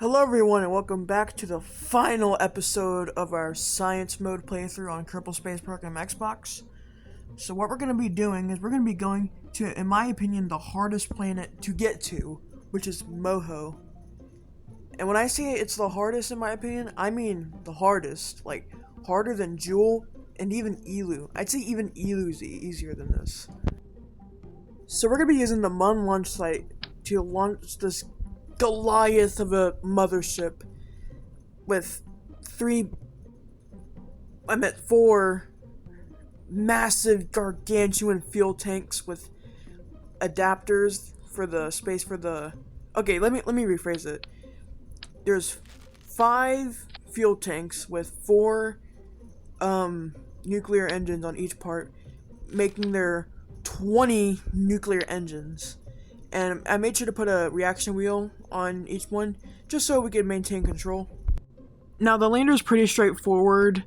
Hello everyone and welcome back to the final episode of our science mode playthrough on Kerbal Space Program Xbox. So what we're going to be doing is we're going to be going to, in my opinion, the hardest planet to get to, which is Moho. And when I say it's the hardest in my opinion, I mean the hardest, like harder than Jewel and even Elu. I'd say even Elu's easier than this. So we're going to be using the Mun launch site to launch this Goliath of a mothership with four massive gargantuan fuel tanks with adapters for the space for the. Okay, let me rephrase it. There's 5 fuel tanks with 4 nuclear engines on each part, making there 20 nuclear engines. And I made sure to put a reaction wheel on each one, just so we could maintain control. Now, the lander is pretty straightforward.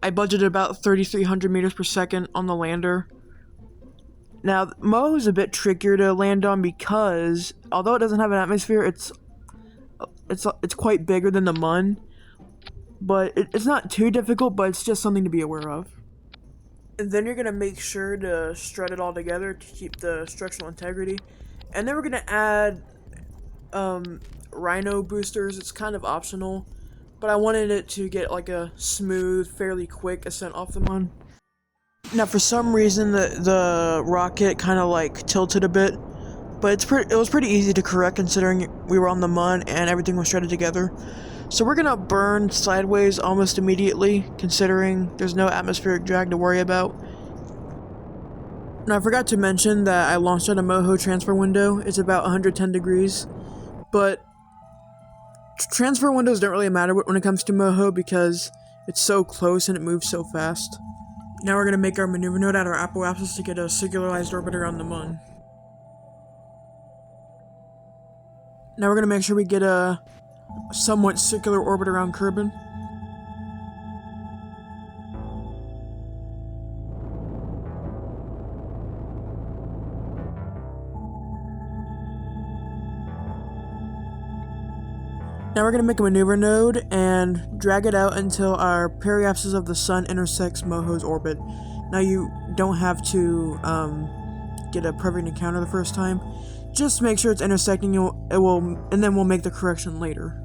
I budgeted about 3,300 meters per second on the lander. Now, Moho is a bit trickier to land on because, although it doesn't have an atmosphere, it's quite bigger than the Mun. But it's not too difficult, but it's just something to be aware of. And then you're going to make sure to strut it all together to keep the structural integrity. And then we're going to add Rhino boosters. It's kind of optional, but I wanted it to get like a smooth, fairly quick ascent off the Mun. Now, for some reason, the rocket kind of like tilted a bit, but it was pretty easy to correct considering we were on the Mun and everything was strutted together. So we're going to burn sideways almost immediately, considering there's no atmospheric drag to worry about. Now, I forgot to mention that I launched at a Moho transfer window. It's about 110 degrees, but transfer windows don't really matter when it comes to Moho because it's so close and it moves so fast. Now we're going to make our maneuver node at our apoapsis to get a circularized orbit around the Mun. Now we're going to make sure we get a somewhat circular orbit around Kerbal. Now we're going to make a maneuver node and drag it out until our periapsis of the sun intersects Moho's orbit. Now you don't have to get a perfect encounter the first time. Just make sure it's intersecting, and then we'll make the correction later.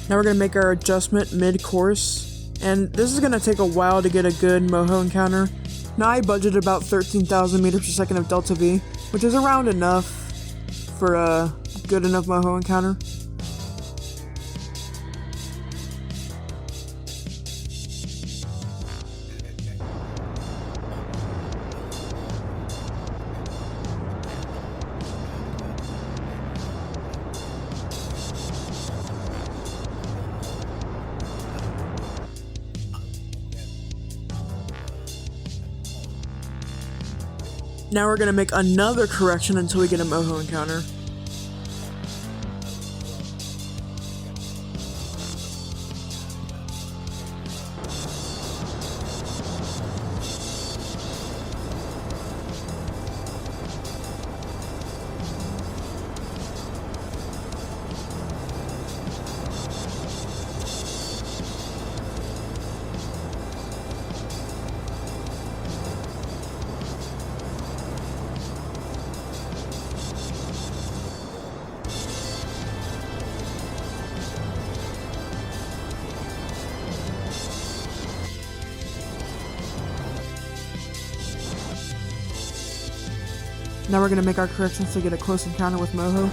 Now we're going to make our adjustment mid-course, and this is going to take a while to get a good Moho encounter. Now I budgeted about 13,000 meters per second of delta V, which is around enough for a good enough Moho encounter. Now we're going to make another correction until we get a Moho encounter. Now we're going to make our corrections to get a close encounter with Moho.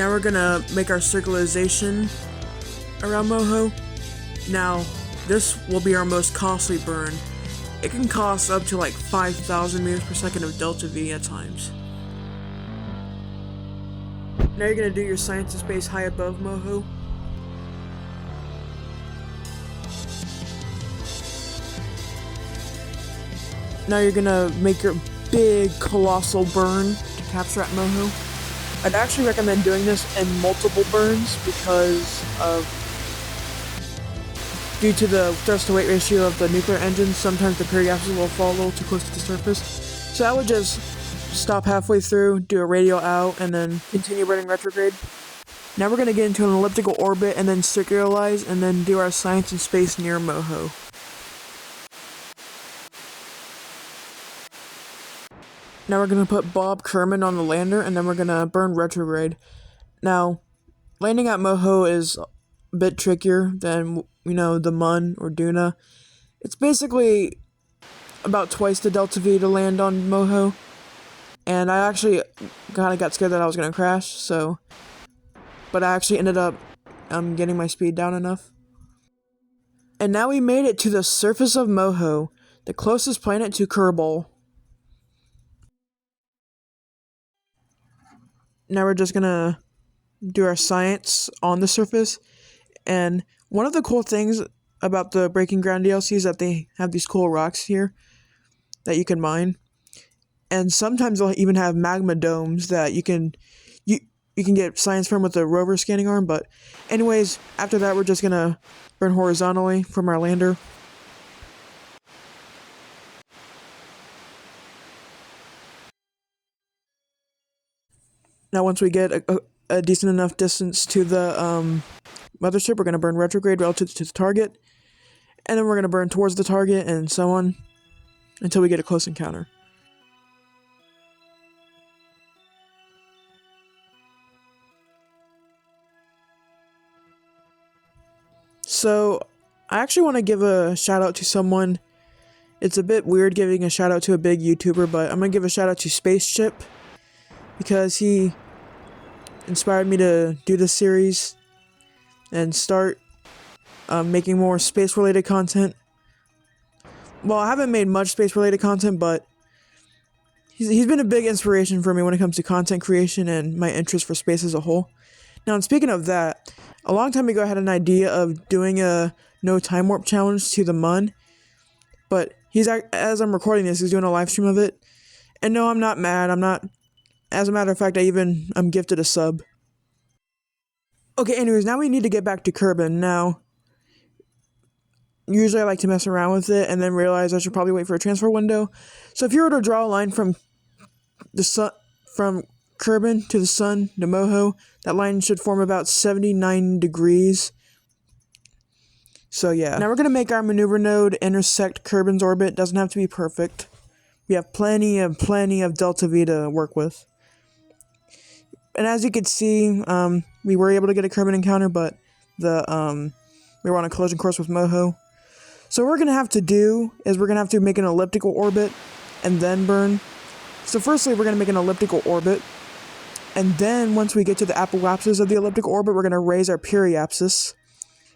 Now we're gonna make our circularization around Moho. Now, this will be our most costly burn. It can cost up to like 5,000 meters per second of delta V at times. Now you're gonna do your science in space high above Moho. Now you're gonna make your big colossal burn to capture at Moho. I'd actually recommend doing this in multiple burns because of due to the thrust to weight ratio of the nuclear engines, sometimes the periapsis will fall a little too close to the surface. So I would just stop halfway through, do a radial out, and then continue burning retrograde. Now we're gonna get into an elliptical orbit and then circularize and then do our science in space near Moho. Now we're gonna put Bob Kerman on the lander and then we're gonna burn retrograde. Now, landing at Moho is a bit trickier than, the Mun or Duna. It's basically about twice the delta V to land on Moho. And I actually kind of got scared that I was gonna crash, but I actually ended up getting my speed down enough. And now we made it to the surface of Moho, the closest planet to Kerbal. Now we're just gonna do our science on the surface. And one of the cool things about the Breaking Ground DLC is that they have these cool rocks here that you can mine. And sometimes they'll even have magma domes that you can get science from with the rover scanning arm. But anyways, after that we're just gonna burn horizontally from our lander. Now once we get a decent enough distance to the mothership, we're gonna burn retrograde relative to the target. And then we're gonna burn towards the target and so on until we get a close encounter. So, I actually want to give a shout out to someone. It's a bit weird giving a shout out to a big YouTuber, but I'm going to give a shout out to Spaceship because he inspired me to do this series and start making more space related content. Well, I haven't made much space related content, but he's been a big inspiration for me when it comes to content creation and my interest for space as a whole. Now, and speaking of that, a long time ago I had an idea of doing a no time warp challenge to the Mun, but as I'm recording this, he's doing a live stream of it. And no, I'm not mad. As a matter of fact, I'm gifted a sub. Okay, anyways, now we need to get back to Kerbal. Now, usually I like to mess around with it and then realize I should probably wait for a transfer window. So if you were to draw a line from the sun, from Kerbal to the sun to Moho, that line should form about 79 degrees. So yeah. Now we're going to make our maneuver node intersect Kerbal's orbit. Doesn't have to be perfect. We have plenty of delta V to work with. And as you can see, we were able to get a Kerbal encounter, but we were on a collision course with Moho. So what we're going to have to do is we're going to have to make an elliptical orbit and then burn. So firstly, we're going to make an elliptical orbit. And then once we get to the apoapsis of the elliptical orbit, we're going to raise our periapsis.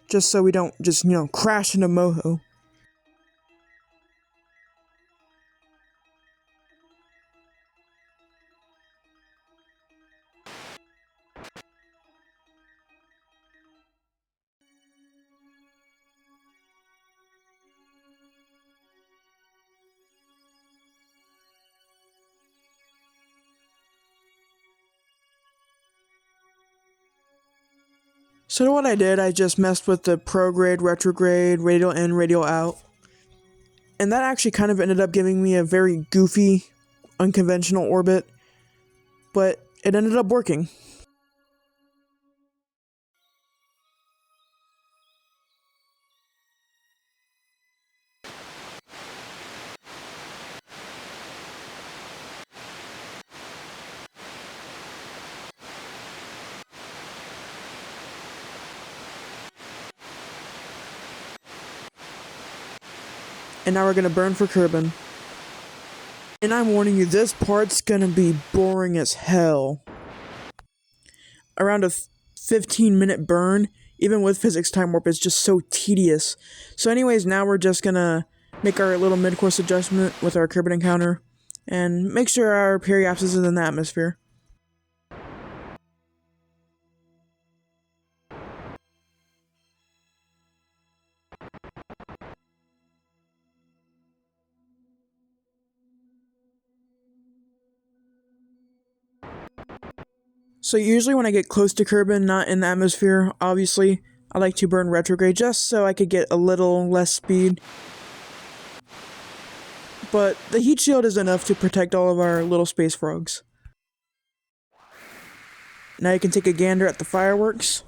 Just so we don't just, crash into Moho. So what I did, I just messed with the prograde, retrograde, radial in, radial out. And that actually kind of ended up giving me a very goofy, unconventional orbit. But it ended up working. And now we're gonna burn for Kerbal. And I'm warning you, this part's gonna be boring as hell. around a 15-minute burn. Even with physics time warp, it's just so tedious. So anyways, now we're just gonna make our little mid-course adjustment with our Kerbal encounter and make sure our periapsis is in the atmosphere. So usually when I get close to Kerbal, not in the atmosphere, obviously, I like to burn retrograde just so I could get a little less speed. But the heat shield is enough to protect all of our little space frogs. Now you can take a gander at the fireworks.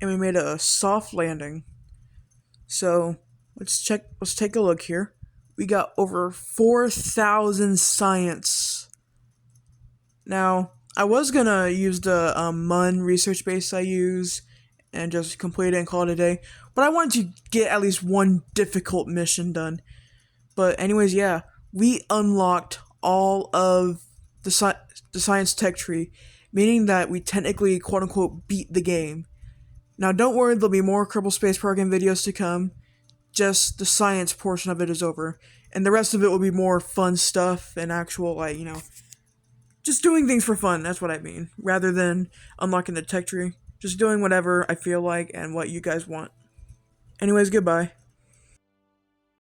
And we made a soft landing. So let's take a look here. We got over 4,000 science. Now, I was gonna use the MUN research base I use and just complete it and call it a day, but I wanted to get at least one difficult mission done. But anyways, yeah, we unlocked all of the science tech tree, meaning that we technically quote unquote beat the game. Now, don't worry, there'll be more Kerbal Space Program videos to come. Just the science portion of it is over, and the rest of it will be more fun stuff and actual, like, just doing things for fun. That's what I mean, rather than unlocking the tech tree. Just doing whatever I feel like and what you guys want. Anyways, goodbye.